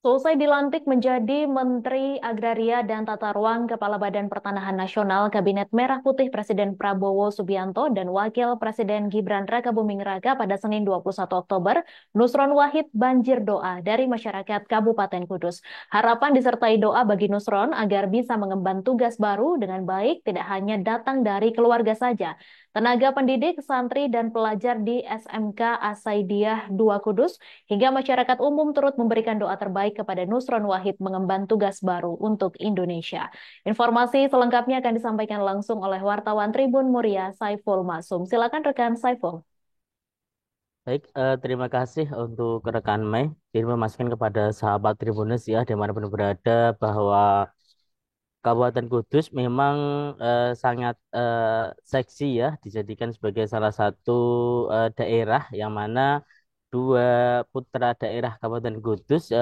Selesai dilantik menjadi Menteri Agraria dan Tata Ruang Kepala Badan Pertanahan Nasional Kabinet Merah Putih Presiden Prabowo Subianto dan Wakil Presiden Gibran Rakabuming Raka pada Senin 21 Oktober, Nusron Wahid banjir doa dari masyarakat Kabupaten Kudus. Harapan disertai doa bagi Nusron agar bisa mengemban tugas baru dengan baik tidak hanya datang dari keluarga saja. Tenaga pendidik, santri, dan pelajar di SMK Asaidiah 2 Kudus hingga masyarakat umum turut memberikan doa terbaik kepada Nusron Wahid mengemban tugas baru untuk Indonesia. Informasi selengkapnya akan disampaikan langsung oleh wartawan Tribun Muria Saiful Masum. Silakan rekan Saiful. Baik, terima kasih untuk rekan Mei. Jadi memastikan kepada sahabat Tribuners ya, dimanapun berada, bahwa Kabupaten Kudus memang sangat seksi ya, dijadikan sebagai salah satu daerah yang mana dua putra daerah Kabupaten Kudus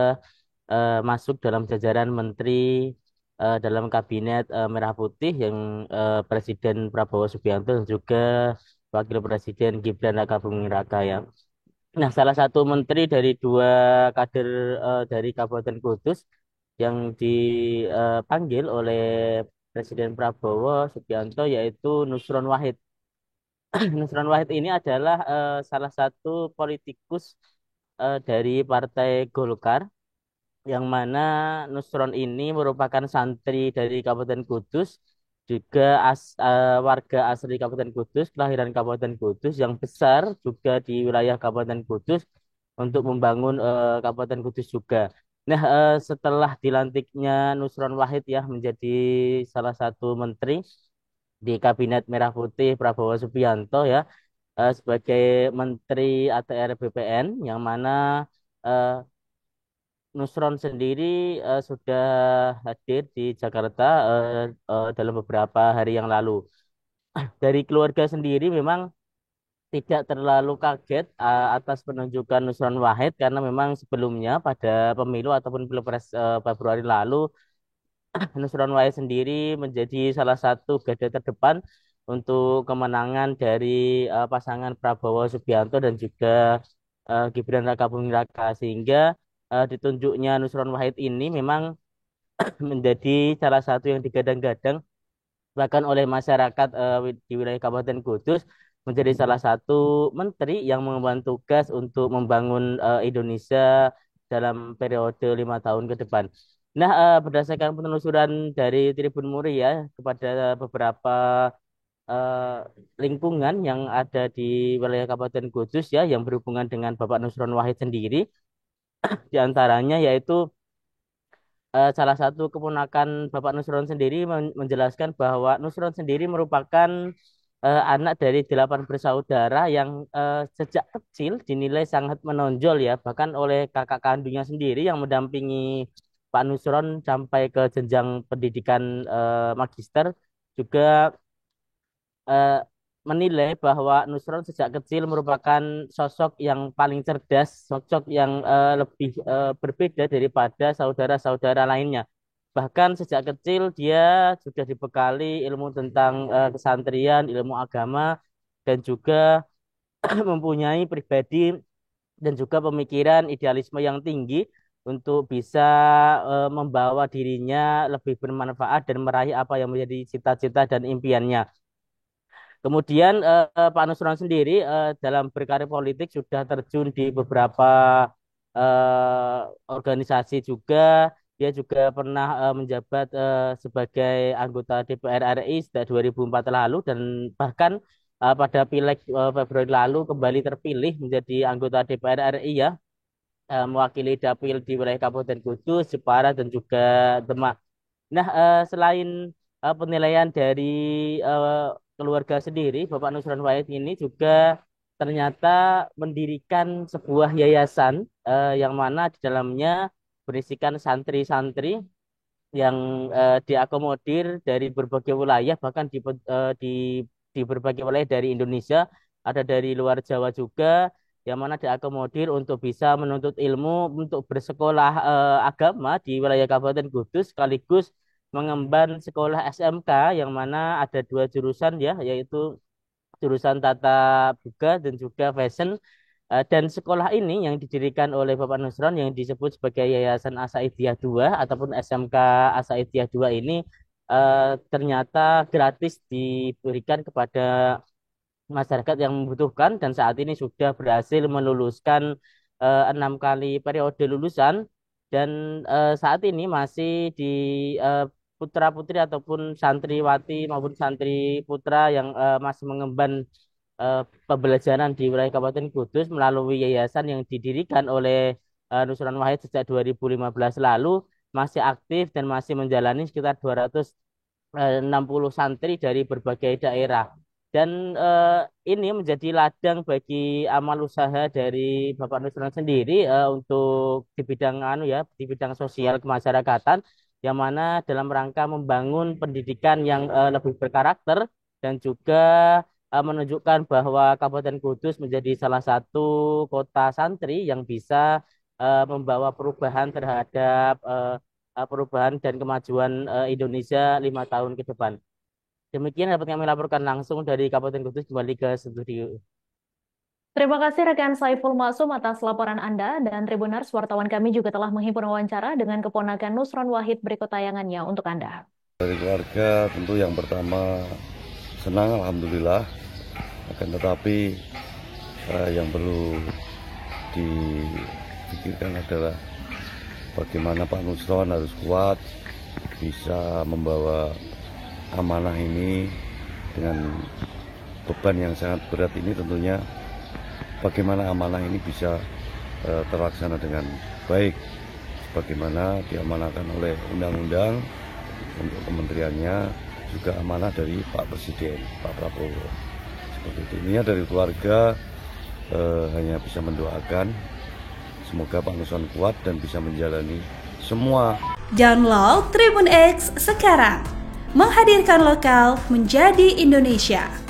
masuk dalam jajaran menteri dalam kabinet Merah Putih yang Presiden Prabowo Subianto dan juga Wakil Presiden Gibran Rakabuming Raka ya. Nah, salah satu menteri dari dua kader dari Kabupaten Kudus yang dipanggil oleh Presiden Prabowo Subianto yaitu Nusron Wahid. Nusron Wahid ini adalah salah satu politikus dari Partai Golkar yang mana Nusron ini merupakan santri dari Kabupaten Kudus, juga warga asli Kabupaten Kudus, kelahiran Kabupaten Kudus yang besar juga di wilayah Kabupaten Kudus untuk membangun Kabupaten Kudus juga. Nah, setelah dilantiknya Nusron Wahid ya menjadi salah satu menteri di Kabinet Merah Putih Prabowo Subianto ya sebagai Menteri ATR BPN yang mana eh, Nusron sendiri sudah hadir di Jakarta dalam beberapa hari yang lalu. Dari keluarga sendiri memang tidak terlalu kaget atas penunjukan Nusron Wahid karena memang sebelumnya pada pemilu ataupun Pilpres Februari lalu Nusron Wahid sendiri menjadi salah satu garda terdepan untuk kemenangan dari pasangan Prabowo Subianto dan juga Gibran Rakabuming Raka sehingga ditunjuknya Nusron Wahid ini memang menjadi salah satu yang digadang-gadang bahkan oleh masyarakat di wilayah Kabupaten Kudus menjadi salah satu menteri yang mengemban tugas untuk membangun Indonesia dalam periode 5 tahun ke depan. Nah, berdasarkan penelusuran dari Tribun Muria ya, kepada beberapa eh, lingkungan yang ada di wilayah Kabupaten Kudus ya, yang berhubungan dengan Bapak Nusron Wahid sendiri, di antaranya yaitu salah satu keponakan Bapak Nusron sendiri menjelaskan bahwa Nusron sendiri merupakan anak dari 8 bersaudara yang sejak kecil dinilai sangat menonjol ya, bahkan oleh kakak kandungnya sendiri yang mendampingi Pak Nusron sampai ke jenjang pendidikan magister juga eh, menilai bahwa Nusron sejak kecil merupakan sosok yang paling cerdas, sosok yang lebih berbeda daripada saudara-saudara lainnya. Bahkan sejak kecil dia sudah dibekali ilmu tentang kesantrian, ilmu agama, dan juga mempunyai pribadi dan juga pemikiran idealisme yang tinggi untuk bisa membawa dirinya lebih bermanfaat dan meraih apa yang menjadi cita-cita dan impiannya. Kemudian Pak Nusron sendiri dalam berkarir politik sudah terjun di beberapa organisasi juga. Dia juga pernah menjabat sebagai anggota DPR RI sejak 2004 lalu dan bahkan pada Pileg Februari lalu kembali terpilih menjadi anggota DPR RI ya, mewakili dapil di wilayah Kabupaten Kudus, Jepara dan juga Demak. Nah, selain penilaian dari keluarga sendiri, Bapak Nusron Wahid ini juga ternyata mendirikan sebuah yayasan yang mana di dalamnya berisikan santri-santri yang diakomodir dari berbagai wilayah, bahkan di berbagai wilayah dari Indonesia, ada dari luar Jawa juga, yang mana diakomodir untuk bisa menuntut ilmu, untuk bersekolah agama di wilayah Kabupaten Kudus, sekaligus mengemban sekolah SMK, yang mana ada dua jurusan ya, yaitu jurusan Tata Boga dan juga Fashion Dan sekolah ini yang didirikan oleh Bapak Nusron yang disebut sebagai Yayasan Asaidiah II ataupun SMK Asaidiah II ini ternyata gratis diberikan kepada masyarakat yang membutuhkan dan saat ini sudah berhasil meluluskan 6 kali periode lulusan dan saat ini masih di eh, putra-putri ataupun santriwati maupun santri putra yang masih mengemban eh, pembelajaran di wilayah Kabupaten Kudus melalui yayasan yang didirikan oleh Nusron Wahid sejak 2015 lalu masih aktif dan masih menjalani sekitar 260 santri dari berbagai daerah. Dan ini menjadi ladang bagi amal usaha dari Bapak Nusron sendiri untuk di bidang di bidang sosial kemasyarakatan yang mana dalam rangka membangun pendidikan yang lebih berkarakter dan juga menunjukkan bahwa Kabupaten Kudus menjadi salah satu kota santri yang bisa membawa perubahan terhadap perubahan dan kemajuan Indonesia 5 tahun ke depan. Demikian dapat kami laporkan langsung dari Kabupaten Kudus kembali ke studio. Terima kasih rekan Saiful Masum atas laporan Anda dan Tribuners wartawan kami juga telah menghimpun wawancara dengan keponakan Nusron Wahid berikut tayangannya untuk Anda. Dari keluarga tentu yang pertama senang alhamdulillah, akan tetapi yang perlu dipikirkan adalah bagaimana Pak Nusron harus kuat bisa membawa amanah ini dengan beban yang sangat berat ini, tentunya bagaimana amanah ini bisa terlaksana dengan baik bagaimana diamanahkan oleh undang-undang untuk kementeriannya, juga amanah dari Pak Presiden, Pak Prabowo. Seperti itu. Ini dari keluarga hanya bisa mendoakan semoga Pak Nusron kuat dan bisa menjalani semua. Download Tribun X sekarang, menghadirkan lokal menjadi Indonesia.